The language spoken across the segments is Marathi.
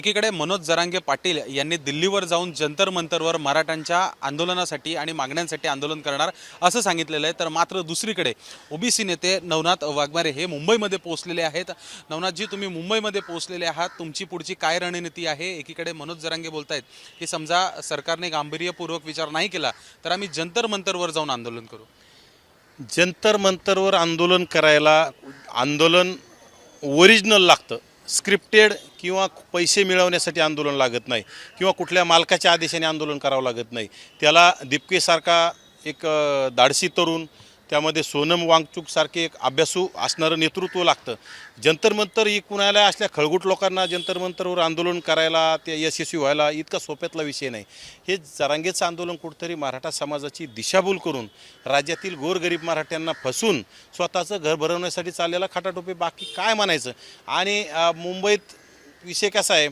एकीकडे मनोज जरांगे पाटील यांनी दिल्लीवर जाऊन जंतर मंतरवर मराठ्यांच्या आंदोलनासाठी आणि मागण्यांसाठी आंदोलन करणार असं सांगितलेलं आहे। तर मात्र दुसरीकडे ओबीसी नेते नवनाथ वाघमारे हे मुंबईमध्ये पोहोचलेले आहेत। नवनाथजी, तुम्ही मुंबईमध्ये पोहोचलेले आहात, तुमची पुढची काय रणनीती आहे? एकीकडे मनोज जरांगे बोलतायत की समजा सरकारने गांभीर्यपूर्वक विचार नाही केला तर आम्ही जंतर मंतरवर जाऊन आंदोलन करू। जंतर मंतरवर आंदोलन करायला आंदोलन ओरिजिनल लागतं, स्क्रिप्टेड किंवा पैसे मिळवण्यासाठी आंदोलन लागत नाही किंवा कुठल्या मालकाच्या आदेशाने आंदोलन करावं लागत नाही। त्याला दीपकेसारखा एक धाडसी तरुण, त्यामध्ये सोनम वांगचूकसारखे एक अभ्यासू असणारं नेतृत्व लागतं। जंतर मंतर ही कुणाला असल्या खळगुट लोकांना जंतर मंतरवर आंदोलन करायला, ते यशस्वी व्हायला इतका सोप्यातला विषय नाही। हे जरांगेचं आंदोलन कुठंतरी मराठा समाजाची दिशाभूल करून राज्यातील गोरगरीब मराठ्यांना फसून स्वतःचं घर भरवण्यासाठी चाललेला खाटाटोपी, बाकी काय म्हणायचं। आणि मुंबईत विषय कसा आहे,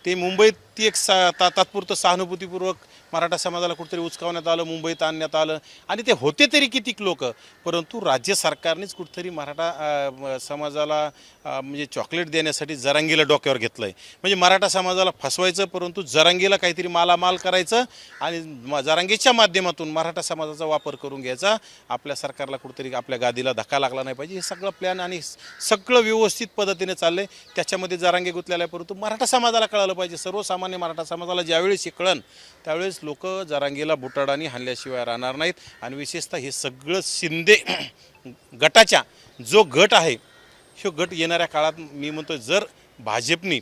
ते मुंबईत ती एक तात्पुरतं सहानुभूतीपूर्वक मराठा समाजाला कुठेतरी उचकावण्यात आलं, मुंबईत आणण्यात आलं आणि ते होते तरी कितीक लोक, परंतु राज्य सरकारनेच कुठेतरी मराठा समाजाला म्हणजे चॉकलेट देण्यासाठी जरांगीला डोक्यावर घेतलं आहे। म्हणजे मराठा समाजाला फसवायचं, परंतु जरांगीला काहीतरी मालामाल करायचं आणि जरांगीच्या माध्यमातून मराठा समाजाचा वापर करून घ्यायचा। आपल्या सरकारला कुठेतरी आपल्या गादीला धक्का लागला नाही पाहिजे, हे सगळं प्लॅन आणि सगळं व्यवस्थित पद्धतीने चाललं आहे। त्याच्यामध्ये जरांगे गुंतलेला आहे, परंतु मराठा समाजाला कळालं पाहिजे, सर्वसामान्य मराठा समाजाला ज्यावेळेस हे कळन त्यावेळेस लोक जरांगीला बुटाडानी हाणल्याशिवाय राहणार नाहीत। आणि विशेषतः हे सगळं शिंदे गटाच्या जो गट आहे, हे गट येणाऱ्या काळात मी म्हणतो जर भाजपनी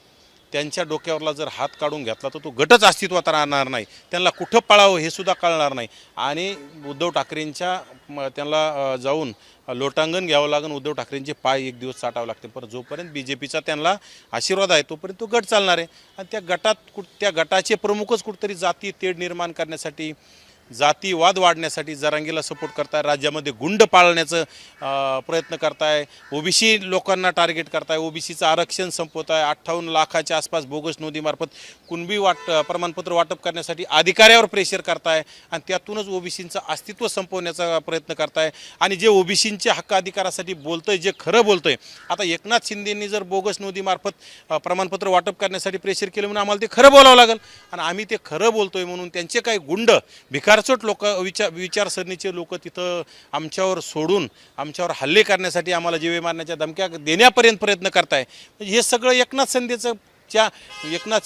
त्यांच्या डोक्यावरला जर हात काढून घेतला तर तो गटच अस्तित्वात राहणार नाही, त्यांना कुठं पळावं हे सुद्धा कळणार नाही। आणि उद्धव ठाकरेंच्या त्यांना जाऊन लोटांगण घ्यावं लागेल, उद्धव ठाकरेंचे पाय एक दिवस चाटावे लागते, पण जोपर्यंत बीजेपीचा त्यांना आशीर्वाद आहे तोपर्यंत तो गट चालणार आहे। आणि त्या गटाचे प्रमुखच कुठेतरी जाती तेढ निर्माण करण्यासाठी, जातीवाद वाढण्यासाठी जरांगीला सपोर्ट करताय, राज्यामध्ये गुंड पाळण्याचं प्रयत्न करताय, ओबीसी लोकांना टार्गेट करताय, ओबीसीचं आरक्षण संपवताय, 58 लाखाच्या आसपास बोगस नोंदीमार्फत कुणबी प्रमाणपत्र वाटप करण्यासाठी अधिकाऱ्यावर प्रेशर करताय आणि त्यातूनच ओबीसींचं अस्तित्व संपवण्याचा प्रयत्न करताय। आणि जे ओबीसींच्या हक्क अधिकारासाठी बोलतंय, जे खरं बोलतंय, आता एकनाथ शिंदेंनी जर बोगस नोंदीमार्फत प्रमाणपत्र वाटप करण्यासाठी प्रेशर केलं म्हणून आम्हाला ते खरं बोलावं लागेल आणि आम्ही ते खरं बोलतोय म्हणून त्यांचे काही गुंड भिकारचोट लोक, विचारसरणीचे लोक तिथं आमच्यावर सोडून आमच्यावर हल्ले करण्यासाठी आम्हाला जीवे मारण्याच्या धमक्या देण्यापर्यंत प्रयत्न करताय। हे सगळं एकनाथ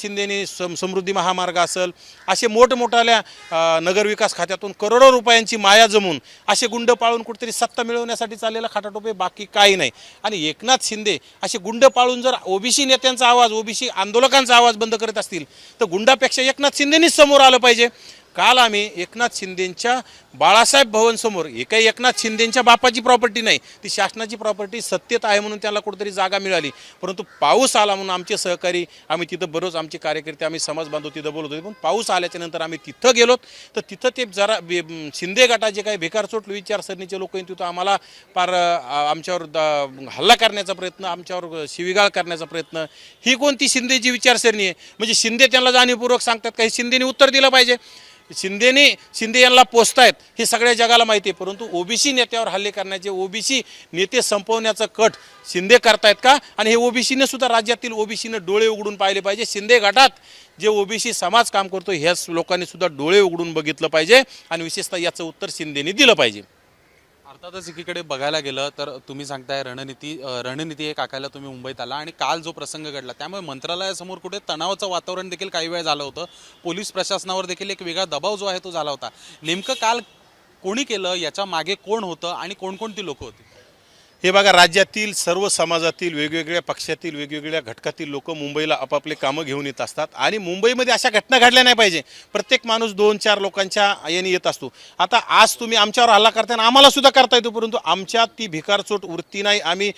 शिंदेने समृद्धी महामार्ग असेल, असे मोठमोठ्याल्या नगरविकास खात्यातून करोडो रुपयांची माया जमून असे गुंड पाळून कुठेतरी सत्ता मिळवण्यासाठी चाललेला खाटाटोपे, बाकी काही नाही। आणि एकनाथ शिंदे असे गुंड पाळून जर ओबीसी नेत्यांचा आवाज, ओबीसी आंदोलकांचा आवाज बंद करत असतील तर गुंडापेक्षा एकनाथ शिंदेनीच समोर आलं पाहिजे। काल आम्ही एकनाथ शिंदेंच्या बाळासाहेब भवनसमोर, हे काही एकनाथ शिंदेंच्या बापाची प्रॉपर्टी नाही, ती शासनाची प्रॉपर्टी, सत्तेत आहे म्हणून त्याला कुठेतरी जागा मिळाली, परंतु पाऊस आला म्हणून आमचे सहकारी, आम्ही तिथं बरोच आमचे कार्यकर्ते, आम्ही समाज बांधव तिथं बोलत होते, पण पाऊस आल्याच्या नंतर आम्ही तिथं गेलो तर तिथं ते जरा शिंदे गटाचे काही भिकारचोट विचारसरणीचे लोक तिथं आम्हाला पार आमच्यावर हल्ला करण्याचा प्रयत्न, आमच्यावर शिवीगाळ करण्याचा प्रयत्न। ही कोणती शिंदेची विचारसरणी आहे? म्हणजे शिंदे त्यांना जाणीवपूर्वक सांगतात काही, शिंदेने उत्तर दिलं पाहिजे। शिंदे यांना पोचतायत हे सगळ्या जगाला माहिती आहे, परंतु ओबीसी नेत्यावर हल्ले करण्याचे, ओबीसी नेते संपवण्याचं कट शिंदे करतायत का? आणि हे ओबीसीने सुद्धा, राज्यातील ओबीसीने डोळे उघडून पाहिले पाहिजे। शिंदे गटात जे ओबीसी समाज काम करतो ह्याच लोकांनी सुद्धा डोळे उघडून बघितलं पाहिजे आणि विशेषतः याचं उत्तर शिंदेने दिलं पाहिजे। अर्थातच एकीकडे बघायला गेलं तर तुम्ही सांगताय रणनीती एक आखायला तुम्ही मुंबईत आला आणि काल जो प्रसंग घडला त्यामुळे मंत्रालयासमोर कुठे तणावाचं वातावरण देखील काही वेळ झालं होतं, पोलीस प्रशासनावर देखील एक वेगळा दबाव जो आहे तो झाला होता। नेमकं काल कोणी केलं, याच्या मागे कोण होतं आणि कोणकोणती लोक होती? हे बघा, राज्यातील सर्व समाजातील, वेगवेगळ्या पक्षातील, वेगवेगळ्या घटकातील लोक मुंबईला आपापले कामं घेऊन येत असतात आणि मुंबईमध्ये अशा घटना घडल्या नाही पाहिजे। प्रत्येक माणूस 2-4 लोकांच्या याने येत असतो। आता आज तुम्ही आमच्यावर हल्ला करताना आम्हाला सुद्धा करता येतो, परंतु आमच्यात ती भिकारचोट वृत्ती नाही। आम्ही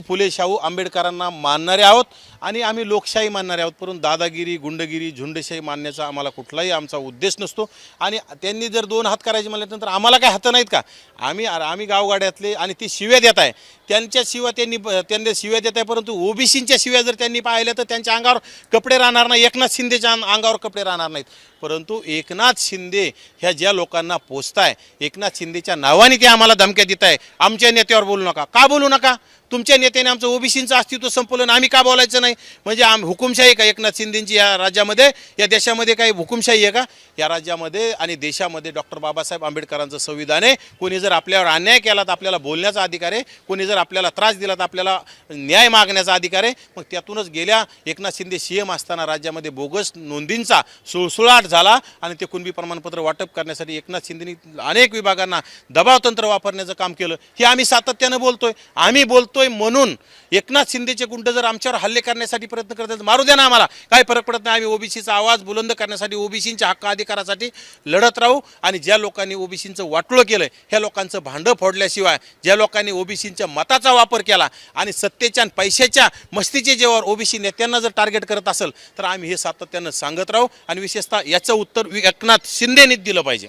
फुले शाहू आंबेडकरांना मानणारे आहोत आणि आम्ही लोकशाही मानणारे आहोत, परंतु दादागिरी, गुंडगिरी, झुंडशाही मानण्याचा आम्हाला कुठलाही आमचा उद्देश नसतो। आणि त्यांनी जर 2 हात करायचे म्हटल्यानंतर आम्हाला काय हात नाहीत का? आम्ही गावगाड्यातले आणि ती शिव्या देत आहे, त्यांच्या शिव्या त्यांनी शिव्या देत आहे, परंतु ओबीसींच्या शिव्या जर त्यांनी पाहिल्या तर त्यांच्या अंगावर कपडे राहणार नाही, एकनाथ शिंदेच्या अंगावर कपडे राहणार नाहीत। परंतु एकनाथ शिंदे ह्या ज्या लोकांना पोचताय, एकनाथ शिंदेच्या नावाने ते आम्हाला धमक्या देत आहे, आमच्या नेत्यावर बोलू नका, का बोलू नका? तुमच्या नेत्याने आमचं ओबीसीचं अस्तित्व संपवलं आम्ही का बोलायचं नाही? म्हणजे हुकुमशाही का एकनाथ शिंदेची या राज्यामध्ये, या देशामध्ये काही हुकुमशाही आहे का? या राज्यामध्ये आणि देशामध्ये डॉक्टर बाबासाहेब आंबेडकरांचं संविधान आहे. कोणी जर आपल्यावर अन्याय केला तर आपल्याला बोलण्याचा अधिकार आहे, कोणी जर आपल्याला त्रास दिला तर आपल्याला न्याय मागण्याचा अधिकार आहे. मग त्यातूनच गेल्या एकनाथ शिंदे CM असताना राज्यामध्ये बोगस नोंदींचा सुळसुळाट झाला आणि ते कुणबी प्रमाणपत्र वाटप करण्यासाठी एकनाथ शिंदेनी अनेक विभागांना दबाव तंत्र वापरण्याचं काम केलं. हे आम्ही सातत्यानं बोलतोय. आम्ही बोलतोय म्हणून एकनाथ शिंदेचे गुंड जर आमच्यावर हल्ले करण्यासाठी प्रयत्न करतात, मारू द्या ना, आम्हाला काही फरक पडत नाही. आम्ही ओबीसीचा आवाज बुलंद करण्यासाठी, ओबीसींच्या हक्क अधिकारासाठी लढत राहू. आणि ज्या लोकांनी ओबीसींचं वाटोळं केलं, ह्या लोकांचं भांडं फोडल्याशिवाय, ज्या लोकांनी ओबीसींच्या मताचा वापर केला आणि सत्तेच्या आणि पैशाच्या मस्तीचे जेव्हा ओबीसी नेत्यांना जर टार्गेट करत असेल तर आम्ही हे सातत्यानं सांगत राहू. आणि विशेषतः याचं उत्तर एकनाथ शिंदेनीच दिलं पाहिजे.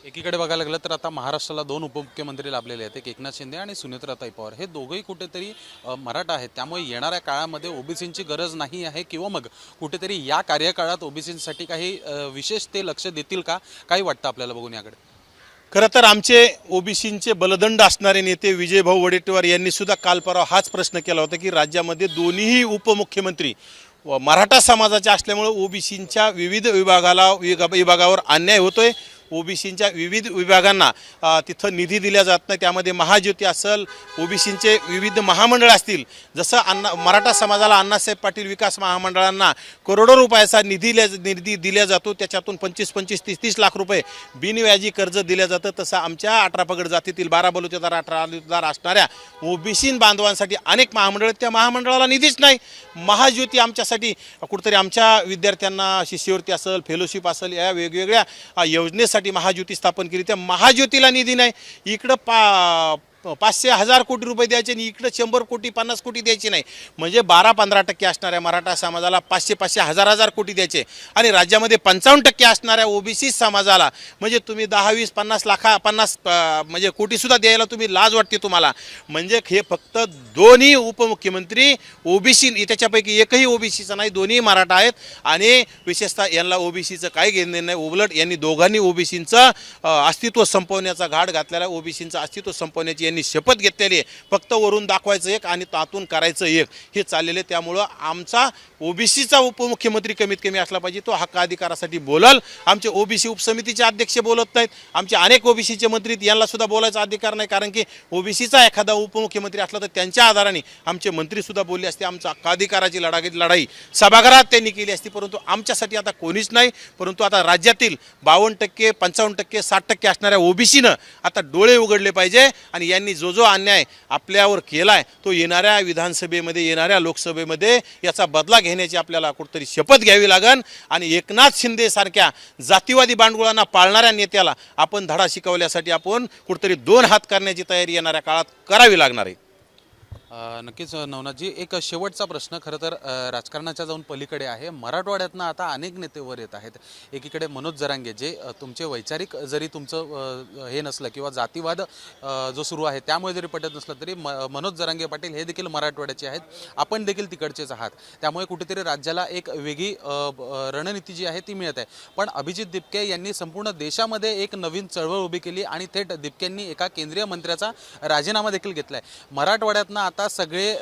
एकीकडे बघायला लागलं तर आता महाराष्ट्राला 2 उपमुख्यमंत्री लाभलेले आहेत, एक एकनाथ शिंदे आणि सुनेत्राताई पवार. हे दोघंही कुठेतरी मराठा आहेत, त्यामुळे येणाऱ्या काळामध्ये ओबीसींची गरज नाही आहे किंवा मग कुठेतरी या कार्यकाळात ओबीसींसाठी काही विशेष ते लक्ष देतील का? काही वाटतं आपल्याला बघून याकडे? खरं तर आमचे ओबीसींचे बलदंड असणारे नेते विजयभाऊ वडेट्टीवार यांनी सुद्धा काल परवा हाच प्रश्न केला होता की राज्यामध्ये दोन्हीही उपमुख्यमंत्री मराठा समाजाचे असल्यामुळे ओबीसींच्या विविध विभागावर अन्याय होतोय. ओबीसींच्या विविध विभागांना तिथं निधी दिला जात नाही. त्यामध्ये महाज्योती असेल, ओबीसींचे विविध महामंडळ असतील, जसं मराठा समाजाला अण्णासाहेब पाटील विकास महामंडळांना करोडो रुपयाचा निधी दिला जातो, त्याच्यातून 25-25, 30-30 लाख रुपये बिनव्याजी कर्ज दिलं जातं, तसं आमच्या 18 पगड जातीतील 12 बलुतेदार 18 बलुतेदार असणाऱ्या ओबीसी बांधवांसाठी अनेक महामंडळ, त्या महामंडळाला निधीच नाही. महाज्योती आमच्यासाठी कुठेतरी आमच्या विद्यार्थ्यांना शिष्यवृत्ती असेल, फेलोशिप असेल, या वेगवेगळ्या योजनेसाठी महाज्योती स्थापन केली, त्या महाज्योतीला निधी नाही. इकडं 500-1000 कोटी रुपये द्यायचे आणि इकडं 100 कोटी 50 कोटी द्यायचे नाही. म्हणजे 12-15% असणाऱ्या मराठा समाजाला 500-500, 1000-1000 कोटी द्यायचे आणि राज्यामध्ये 55% असणाऱ्या ओबीसी समाजाला म्हणजे तुम्ही 10-20-50 म्हणजे कोटीसुद्धा द्यायला तुम्ही लाज वाटते तुम्हाला. म्हणजे हे फक्त दोन्ही उपमुख्यमंत्री ओबीसी, त्याच्यापैकी एकही ओबीसीचा नाही, दोन्ही मराठा आहेत. आणि विशेषतः यांना ओबीसीचं काही घेणं नाही. उलट यांनी दोघांनी ओबीसींचं अस्तित्व संपवण्याचा घाट घातलेला, ओबीसींचं अस्तित्व संपवण्याची यांनी शपथ घेतलेली आहे. फक्त वरून दाखवायचं एक आणि तातून करायचं एक, हे चाललेले. त्यामुळं आमचा ओबीसीचा उपमुख्यमंत्री कमीत कमी असला पाहिजे, तो हक्क अधिकारासाठी बोलल. आमचे ओबीसी उपसमितीचे अध्यक्ष बोलत नाहीत, आमचे अनेक ओबीसीचे मंत्री, यांना सुद्धा बोलायचा अधिकार नाही. कारण की ओबीसीचा एखादा उपमुख्यमंत्री असला तर त्यांच्या आधाराने आमचे मंत्री सुद्धा बोलले असते. आमचा हक्क अधिकाराची लढाई सभागृहात त्यांनी केली असती, परंतु आमच्यासाठी आता कोणीच नाही. परंतु आता राज्यातील 52%, 55%, 60% असणाऱ्या ओबीसीनं आता डोळे उघडले पाहिजे आणि यांनी जो अन्याय आपल्यावर केलाय तो येणाऱ्या विधानसभेमध्ये, येणाऱ्या लोकसभेमध्ये याचा बदला घेण्याची आपल्याला कुठेतरी शपथ घ्यावी लागेल. आणि एकनाथ शिंदे सारख्या जातीवादी बांडगुळांना पाळणाऱ्या नेत्याला आपण धडा शिकवण्यासाठी आपण कुठेतरी 2 हात करण्याची तयारी येणाऱ्या काळात करावी लागणार आहे. नक्कीच नवनाथजी, एक शेवटचा प्रश्न खरं तर राजकारणाच्या जाऊन पलीकडे आहे. मराठवाड्यातनं आता अनेक नेते वर येत आहेत. एकीकडे मनोज जरांगे, जे तुमचे वैचारिक जरी तुमचं हे नसलं किंवा जातीवाद जो सुरू आहे त्यामुळे जरी पटत नसलं तरी मनोज जरांगे पाटील हे देखील मराठवाड्याचे आहेत, आपण देखील तिकडचेच आहात. त्यामुळे कुठेतरी राज्याला एक वेगळी रणनीती जी आहे ती मिळत आहे. पण अभिजित दिपके यांनी संपूर्ण देशामध्ये एक नवीन चळवळ उभी केली आणि थेट दिपकेंनी एका केंद्रीय मंत्र्याचा राजीनामा देखील घेतलाय. मराठवाड्यातनं आता सगळे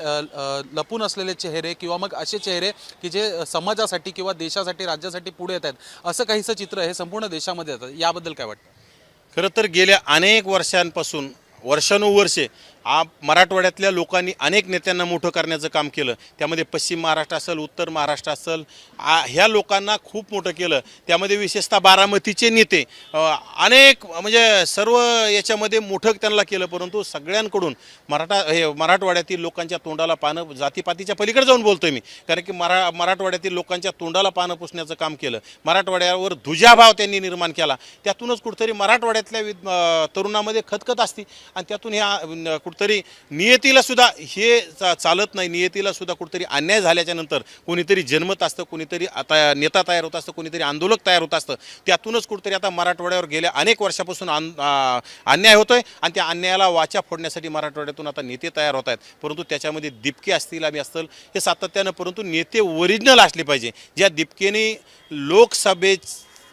लपून असलेले चेहरे किंवा मग असे चेहरे की जे समाजासाठी किंवा देशासाठी, राज्यासाठी पुढे येत आहेत, असं काहीसं चित्र हे संपूर्ण देशामध्ये येतं. याबद्दल काय वाटतं? खरं तर गेल्या अनेक वर्षांपासून, वर्षानुवर्षे मराठवाड्यातल्या लोकांनी अनेक नेत्यांना मोठं करण्याचं काम केलं. त्यामध्ये पश्चिम महाराष्ट्र असेल, उत्तर महाराष्ट्र असेल, ह्या लोकांना खूप मोठं केलं. त्यामध्ये विशेषतः बारामतीचे नेते अनेक म्हणजे सर्व याच्यामध्ये मोठं त्यांना केलं. परंतु सगळ्यांकडून मराठवाड्यातील लोकांच्या तोंडाला पानं, जातीपातीच्या पलीकडे जाऊन बोलतोय मी, कारण की मराठवाड्यातील लोकांच्या तोंडाला पानं पुसण्याचं काम केलं. मराठवाड्यावर दुजाभाव त्यांनी निर्माण केला. त्यातूनच कुठेतरी मराठवाड्यातल्या तरुणामध्ये खतखत असते आणि त्यातून ह्या कुठतरी नियतीला सुद्धा हे चालत नाही. नियतीला सुद्धा कुठतरी अन्याय झाल्याच्या नंतर कोणीतरी जन्मत असतं, कोणीतरी आता नेता तयार होत असतं, कोणीतरी आंदोलक तयार होत असतं. त्यातूनच कुठतरी आता मराठवाड्यावर गेल्या अनेक वर्षापासून अन्याय होतोय आणि त्या अन्यायाला वाचा फोडण्यासाठी मराठवाड्यातून आता नेते तयार होत आहेत. परंतु त्याच्यामध्ये दिपके असतील, आम्ही असतील, हे सातत्यानं, परंतु नेते ओरिजिनल असले पाहिजे. ज्या दिपकेने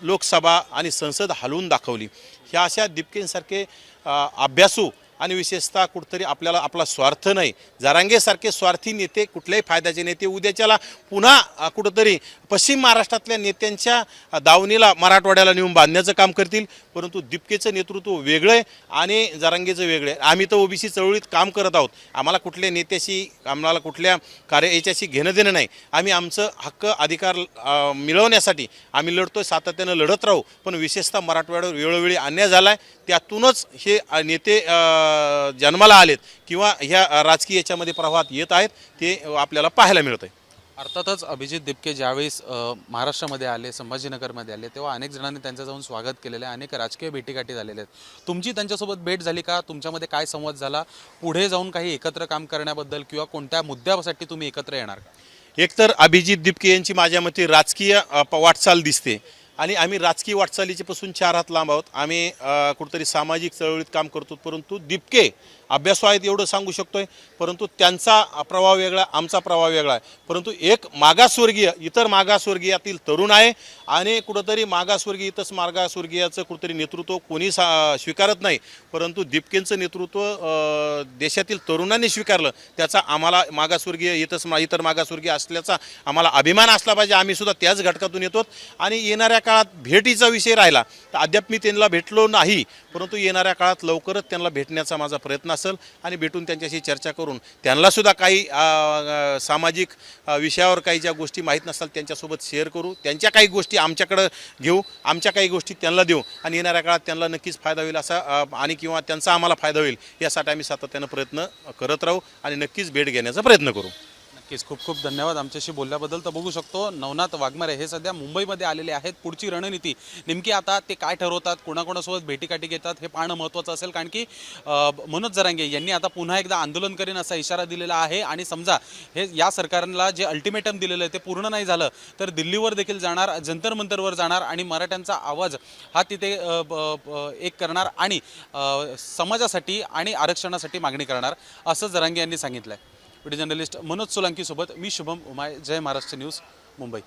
लोकसभा आणि संसद हलवून दाखवली, ह्या अशा दिपकेंसारखे अभ्यासू आणि विशेषतः कुठंतरी आपल्याला आपला स्वार्थ नाही. जरांगेसारखे स्वार्थी नेते, कुठल्याही फायद्याचे नेते उद्याच्याला पुन्हा कुठंतरी पश्चिम महाराष्ट्रातल्या नेत्यांच्या दावणीला मराठवाड्याला नेऊन बांधण्याचं काम करतील. परंतु दिपकेचं नेतृत्व वेगळं आहे आणि जरांगेचं वेगळं आहे. आम्ही तर ओबीसी चळवळीत काम करत आहोत. आम्हाला कुठल्या नेत्याशी, आम्हाला कुठल्या याच्याशी घेणं देणं नाही. आम्ही आमचं हक्क अधिकार मिळवण्यासाठी आम्ही लढतोय, सातत्यानं लढत राहू. पण विशेषतः मराठवाड्यावर वेळोवेळी अन्याय झाला आहे, त्यातूनच हे नेते जन्माला आलेत किंवा ह्या राजकीय याच्यामध्ये प्रवाहात येत आहेत, ते आपल्याला पाहायला मिळत आहे. अर्थातच अभिजित दिपके ज्यावेळेस महाराष्ट्रामध्ये आले, संभाजीनगरमध्ये आले, तेव्हा अनेक जणांनी त्यांचं जाऊन स्वागत केलेलं आहे. अनेक राजकीय भेटीगाठी झालेल्या आहेत. तुमची त्यांच्यासोबत भेट झाली का? तुमच्यामध्ये काय संवाद झाला? पुढे जाऊन काही एकत्र काम करण्याबद्दल किंवा कोणत्या मुद्द्यासाठी तुम्ही एकत्र येणार का? एकतर अभिजित दिपके यांची माझ्या मते राजकीय वाटचाल दिसते आणि आम्ही राजकीय वाटचालीपासून 4 हात लांब आहोत. आम्ही कुठेतरी सामाजिक चळवळीत काम करतो. परंतु दिपके अभ्यासू आहेत एवढं सांगू शकतोय. परंतु त्यांचा प्रभाव वेगळा, आमचा प्रभाव वेगळा आहे. परंतु एक मागासवर्गीय, इतर मागासवर्गीयातील तरुण आहे आणि कुठंतरी मागासवर्गीय, इतर मागासवर्गीयाचं कुठंतरी नेतृत्व कोणी स्वीकारत नाही. परंतु दिपकेंचं नेतृत्व देशातील तरुणांनी स्वीकारलं. त्याचा आम्हाला मागासवर्गीय, इतर मागासवर्गीय असल्याचा आम्हाला अभिमान असला पाहिजे. आम्ही सुद्धा त्याच घटकातून येतो आणि येणाऱ्या काळात भेटीचा विषय राहिला तर अद्याप मी त्यांना भेटलो नाही. परंतु येणाऱ्या काळात लवकरच त्यांना भेटण्याचा माझा प्रयत्न असेल आणि भेटून त्यांच्याशी चर्चा करून त्यांनासुद्धा काही सामाजिक विषयावर काही ज्या गोष्टी माहीत नसतात त्यांच्यासोबत शेअर करू. त्यांच्या काही गोष्टी आमच्याकडं घेऊ, आमच्या काही गोष्टी त्यांना देऊ आणि येणाऱ्या काळात त्यांना नक्कीच फायदा होईल असा आणि किंवा त्यांचा आम्हाला फायदा होईल यासाठी आम्ही सातत्यानं प्रयत्न करत राहू आणि नक्कीच भेट घेण्याचा प्रयत्न करू. नक्कीच खूप खूप धन्यवाद आमच्याशी बोलल्याबद्दल. तर बघू शकतो नवनाथ वाघमारे हे सध्या मुंबईमध्ये आलेले आहेत. पुढची रणनीती नेमकी आता ते काय ठरवतात, कोणाकोणासोबत भेटीगाठी घेतात हे पाहणं महत्त्वाचं असेल. कारण की मनोज जरांगे यांनी आता पुन्हा एकदा आंदोलन करेन असा इशारा दिलेला आहे आणि समजा हे या सरकारला जे अल्टिमेटम दिलेलं आहे ते पूर्ण नाही झालं तर दिल्लीवर देखील जाणार, जंतर मंतरवर जाणार आणि मराठ्यांचा आवाज हा तिथे एक करणार आणि समाजासाठी आणि आरक्षणासाठी मागणी करणार असं जरांगे यांनी सांगितलं आहे. व्हिडिओ जर्नलिस्ट मनोज सोलंकी सोबत मी शुभम उमाय, जय महाराष्ट्र न्यूज, मुंबई.